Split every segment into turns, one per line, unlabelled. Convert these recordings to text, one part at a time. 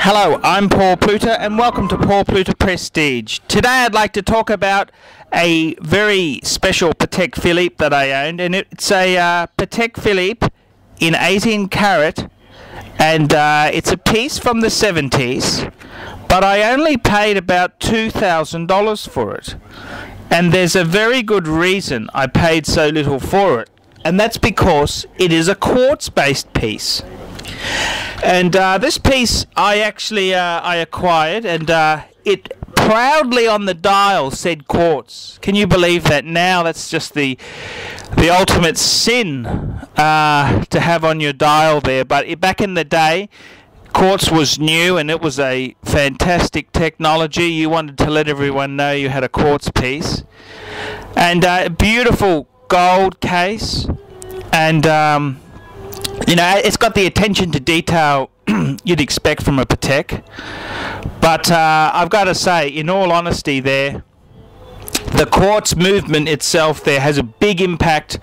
Hello, I'm Paul Pluta and welcome to Paul Pluta Prestige. Today I'd like to talk about a very special Patek Philippe that I owned, and it's a Patek Philippe in 18 carat, and it's a piece from the 70s, but I only paid about $2,000 for it. And there's a very good reason I paid so little for it, and that's because it is a quartz based piece. And this piece I actually I acquired, and it proudly on the dial said quartz. Can you believe that? Now that's just the ultimate sin to have on your dial there, but back in the day quartz was new and it was a fantastic technology. You wanted to let everyone know you had a quartz piece, and a beautiful gold case, and you know, it's got the attention to detail you'd expect from a Patek, but I've got to say, in all honesty there, the quartz movement itself there has a big impact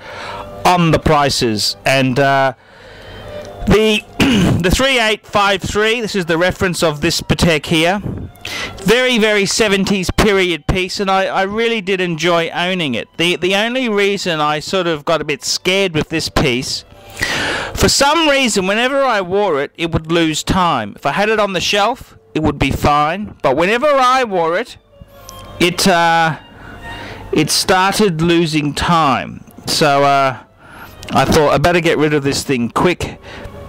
on the prices. And the 3853, this is the reference of this Patek here, very 70s period piece, and I really did enjoy owning it. The only reason I sort of got a bit scared with this piece, for some reason, whenever I wore it, it would lose time. If I had it on the shelf, it would be fine. But whenever I wore it, it started losing time. So I thought I better get rid of this thing quick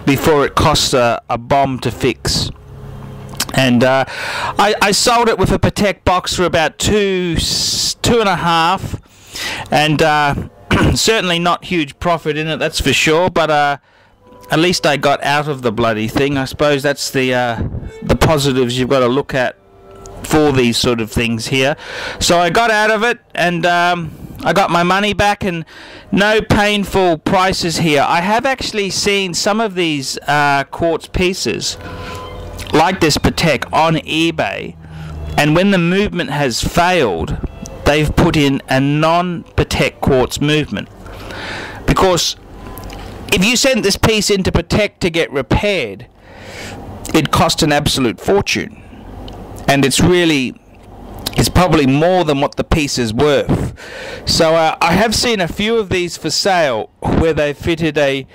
before it costs a bomb to fix. And I sold it with a Patek box for about two and a half, and certainly not huge profit in it, that's for sure, but at least I got out of the bloody thing. I suppose that's the positives you've got to look at for these sort of things here. So I got out of it, and I got my money back, and no painful prices here. I have actually seen some of these quartz pieces like this Patek on eBay, and when the movement has failed, they've put in a non-Patek quartz movement, because if you sent this piece into Patek to get repaired, it cost an absolute fortune, and it's probably more than what the piece is worth. So I have seen a few of these for sale where they fitted a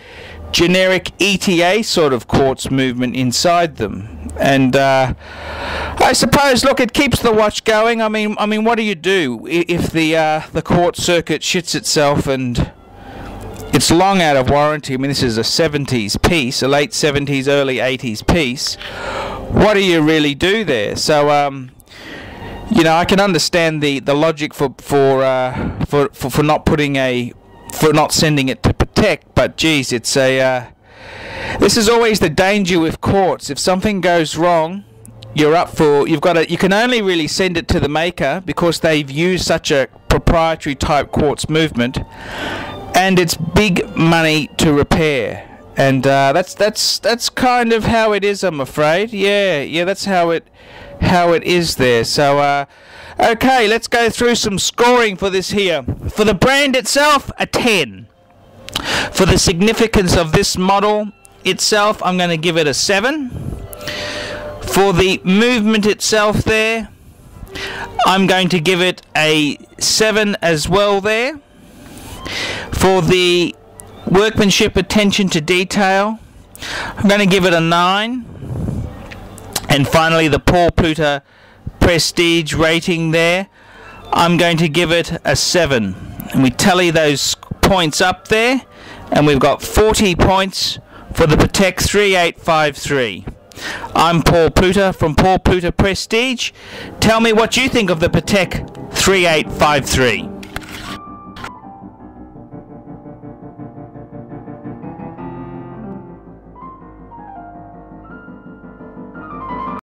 generic ETA sort of quartz movement inside them, and I suppose, look, it keeps the watch going. I mean, what do you do if the quartz circuit shits itself and it's long out of warranty? I mean, this is a 70s piece, a late 70s, early 80s piece. What do you really do there? So, you know, I can understand the logic for not sending it to Patek, but geez, it's this is always the danger with quartz. If something goes wrong, you can only really send it to the maker, because they've used such a proprietary type quartz movement, and it's big money to repair. And that's kind of how it is, I'm afraid. Yeah, that's how it is there. So okay, let's go through some scoring for this here. For the brand itself, a 10. For the significance of this model itself, I'm going to give it a 7. For the movement itself there, I'm going to give it a 7 as well there. For the workmanship, attention to detail, I'm going to give it a 9. And finally, the Paul Pluta Prestige rating there, I'm going to give it a 7. And we tally those points up there, and we've got 40 points for the Patek 3853. I'm Paul Pluta from Paul Pluta Prestige. Tell me what you think of the Patek 3853.